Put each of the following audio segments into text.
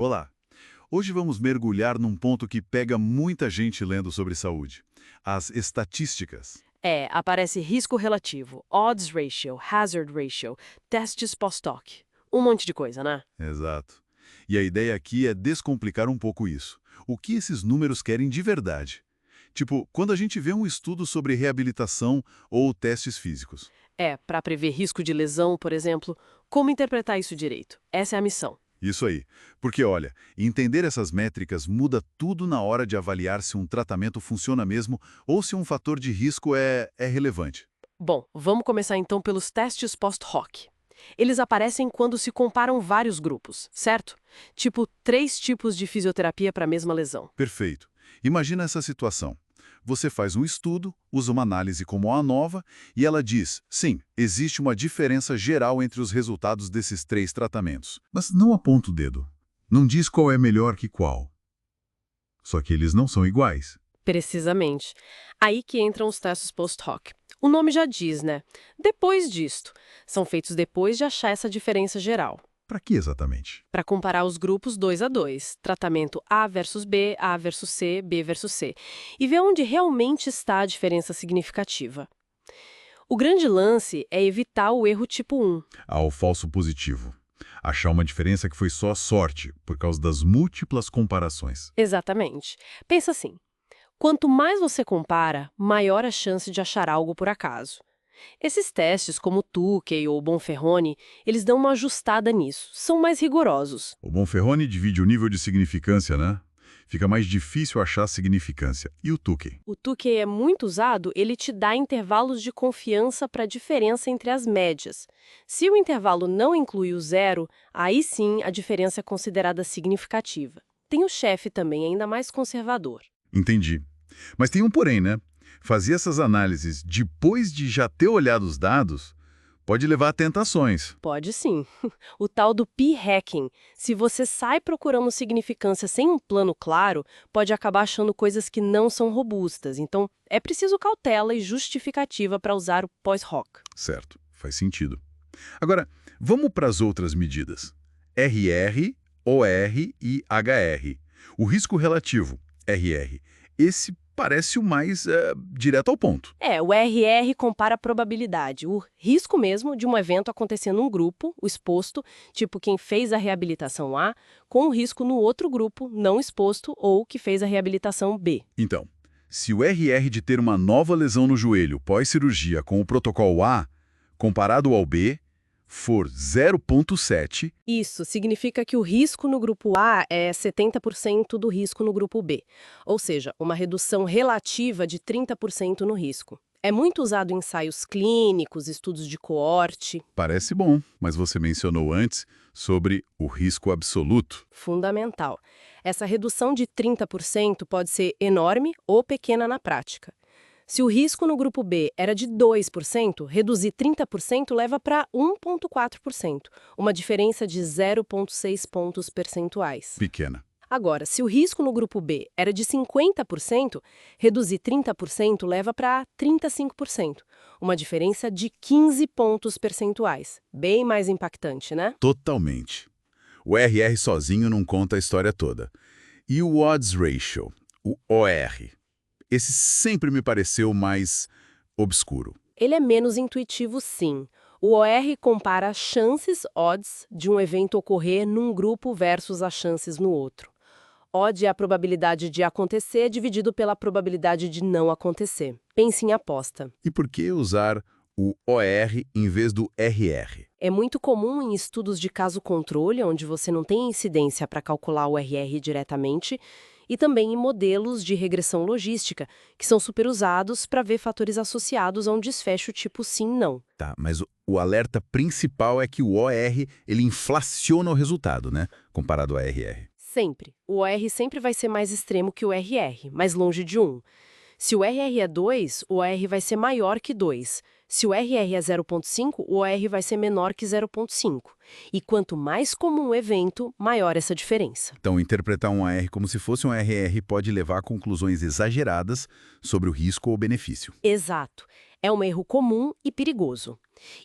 Olá! Hoje vamos mergulhar num ponto que pega muita gente lendo sobre saúde: as estatísticas. Aparece risco relativo, odds ratio, hazard ratio, testes pós-hoc. Um monte de coisa, né? Exato. E a ideia aqui é descomplicar um pouco isso. O que esses números querem de verdade? Tipo, quando a gente vê um estudo sobre reabilitação ou testes físicos. Para prever risco de lesão, por exemplo, como interpretar isso direito? Essa é a missão. Isso aí. Porque, olha, entender essas métricas muda tudo na hora de avaliar se um tratamento funciona mesmo ou se um fator de risco é relevante. Bom, vamos começar então pelos testes pós-hoc. Eles aparecem quando se comparam vários grupos, certo? Tipo, 3 tipos de fisioterapia para a mesma lesão. Perfeito. Imagina essa situação. Você faz um estudo, usa uma análise como a ANOVA, e ela diz, sim, existe uma diferença geral entre os resultados desses 3 tratamentos. Mas não aponta o dedo. Não diz qual é melhor que qual. Só que eles não são iguais. Precisamente. Aí que entram os testes post-hoc. O nome já diz, né? Depois disto. São feitos depois de achar essa diferença geral. Para que exatamente? Para comparar os grupos 2 a 2, tratamento A versus B, A versus C, B versus C, e ver onde realmente está a diferença significativa. O grande lance é evitar o erro tipo 1. Ao falso positivo. Achar uma diferença que foi só sorte, por causa das múltiplas comparações. Exatamente. Pensa assim, quanto mais você compara, maior a chance de achar algo por acaso. Esses testes, como o Tukey ou o Bonferroni, eles dão uma ajustada nisso, são mais rigorosos. O Bonferroni divide o nível de significância, né? Fica mais difícil achar significância. E o Tukey? O Tukey é muito usado, ele te dá intervalos de confiança para a diferença entre as médias. Se o intervalo não inclui o zero, aí sim a diferença é considerada significativa. Tem o chefe também, ainda mais conservador. Entendi. Mas tem um porém, né? Fazer essas análises depois de já ter olhado os dados pode levar a tentações. Pode sim. O tal do p-hacking. Se você sai procurando significância sem um plano claro, pode acabar achando coisas que não são robustas. Então, é preciso cautela e justificativa para usar o pós-hoc. Certo, faz sentido. Agora, vamos para as outras medidas. RR, OR e HR. O risco relativo, RR. Esse parece o mais direto ao ponto. O RR compara a probabilidade, o risco mesmo de um evento acontecer num grupo, o exposto, tipo quem fez a reabilitação A, com o risco no outro grupo, não exposto, ou que fez a reabilitação B. Então, se o RR de ter uma nova lesão no joelho pós-cirurgia com o protocolo A, comparado ao B, for 0,7, Isso significa que o risco no grupo A é 70% do risco no grupo B, ou seja, uma redução relativa de 30% no risco. É muito usado em ensaios clínicos, estudos de coorte. parece bom, mas você mencionou antes sobre o risco absoluto. Fundamental. Essa redução de 30% pode ser enorme ou pequena na prática. Se o risco no grupo B era de 2%, reduzir 30% leva para 1,4%, uma diferença de 0,6 pontos percentuais. Pequena. Agora, se o risco no grupo B era de 50%, reduzir 30% leva para 35%, uma diferença de 15 pontos percentuais. Bem mais impactante, né? Totalmente. O RR sozinho não conta a história toda. E o Odds Ratio, o OR? Esse sempre me pareceu mais obscuro. Ele é menos intuitivo, sim. O OR compara chances, odds, de um evento ocorrer num grupo versus as chances no outro. Odd é a probabilidade de acontecer dividido pela probabilidade de não acontecer. Pense em aposta. E por que usar o OR em vez do RR? É muito comum em estudos de caso-controle, onde você não tem incidência para calcular o RR diretamente, e também em modelos de regressão logística, que são super usados para ver fatores associados a um desfecho tipo sim-não. Tá, mas o alerta principal é que o OR ele inflaciona o resultado, né? Comparado ao RR. Sempre. O OR sempre vai ser mais extremo que o RR, mais longe de 1. Se o RR é 2, o OR vai ser maior que 2. Se o RR é 0,5, o OR vai ser menor que 0,5. E quanto mais comum o evento, maior essa diferença. Então, interpretar um AR como se fosse um RR pode levar a conclusões exageradas sobre o risco ou benefício. Exato. É um erro comum e perigoso.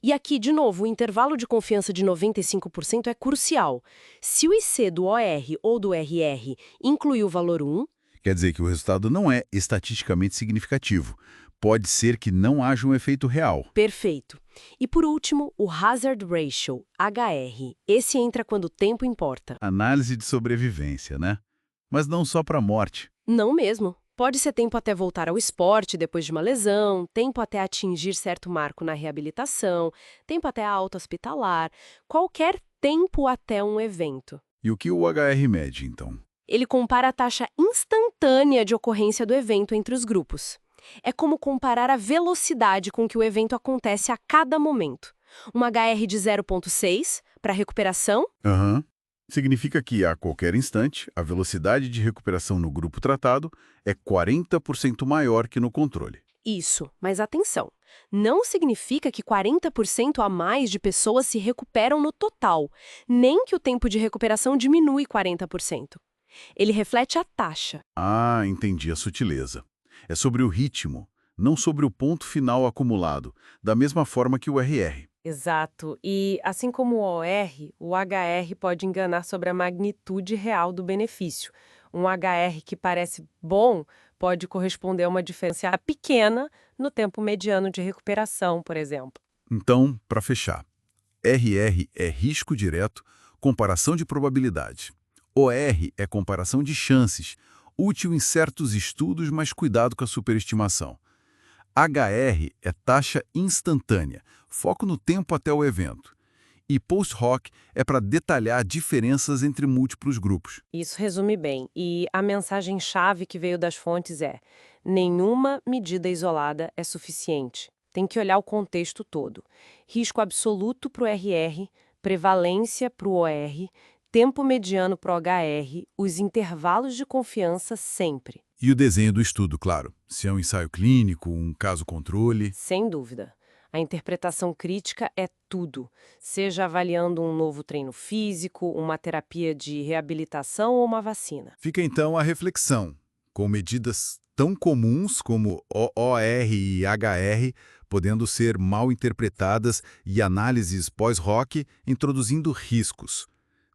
E aqui, de novo, o intervalo de confiança de 95% é crucial. Se o IC do OR ou do RR incluir o valor 1, Quer dizer que o resultado não é estatisticamente significativo. Pode ser que não haja um efeito real. perfeito. E por último, o Hazard Ratio, HR. Esse entra quando o tempo importa. Análise de sobrevivência, né? Mas não só para a morte. Não mesmo. Pode ser tempo até voltar ao esporte depois de uma lesão, tempo até atingir certo marco na reabilitação, tempo até a alta hospitalar, qualquer tempo até um evento. E o que o HR mede, então? Ele compara a taxa instantânea de ocorrência do evento entre os grupos. É como comparar a velocidade com que o evento acontece a cada momento. Um HR de 0,6 para recuperação. Aham. Significa que, a qualquer instante, a velocidade de recuperação no grupo tratado é 40% maior que no controle. Isso, mas atenção, não significa que 40% a mais de pessoas se recuperam no total, nem que o tempo de recuperação diminui 40%. Ele reflete a taxa. Ah, entendi a sutileza. É sobre o ritmo, não sobre o ponto final acumulado, da mesma forma que o RR. Exato, e assim como o OR, o HR pode enganar sobre a magnitude real do benefício. Um HR que parece bom pode corresponder a uma diferença pequena no tempo mediano de recuperação, por exemplo. Então, para fechar, RR é risco direto, comparação de probabilidade. OR é comparação de chances, útil em certos estudos, mas cuidado com a superestimação. HR é taxa instantânea, foco no tempo até o evento. E post-hoc é para detalhar diferenças entre múltiplos grupos. Isso resume bem. E a mensagem-chave que veio das fontes é: nenhuma medida isolada é suficiente. Tem que olhar o contexto todo. Risco absoluto para o RR, prevalência para o OR, tempo mediano para o HR, os intervalos de confiança sempre. E o desenho do estudo, claro. Se é um ensaio clínico, um caso controle. Sem dúvida. A interpretação crítica é tudo, seja avaliando um novo treino físico, uma terapia de reabilitação ou uma vacina. Fica então a reflexão. Com medidas tão comuns como OR e HR podendo ser mal interpretadas e análises pós-hoc introduzindo riscos.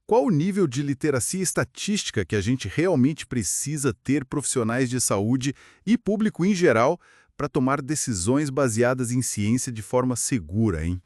Qual o nível de literacia estatística que a gente realmente precisa ter profissionais de saúde e público em geral para tomar decisões baseadas em ciência de forma segura, hein?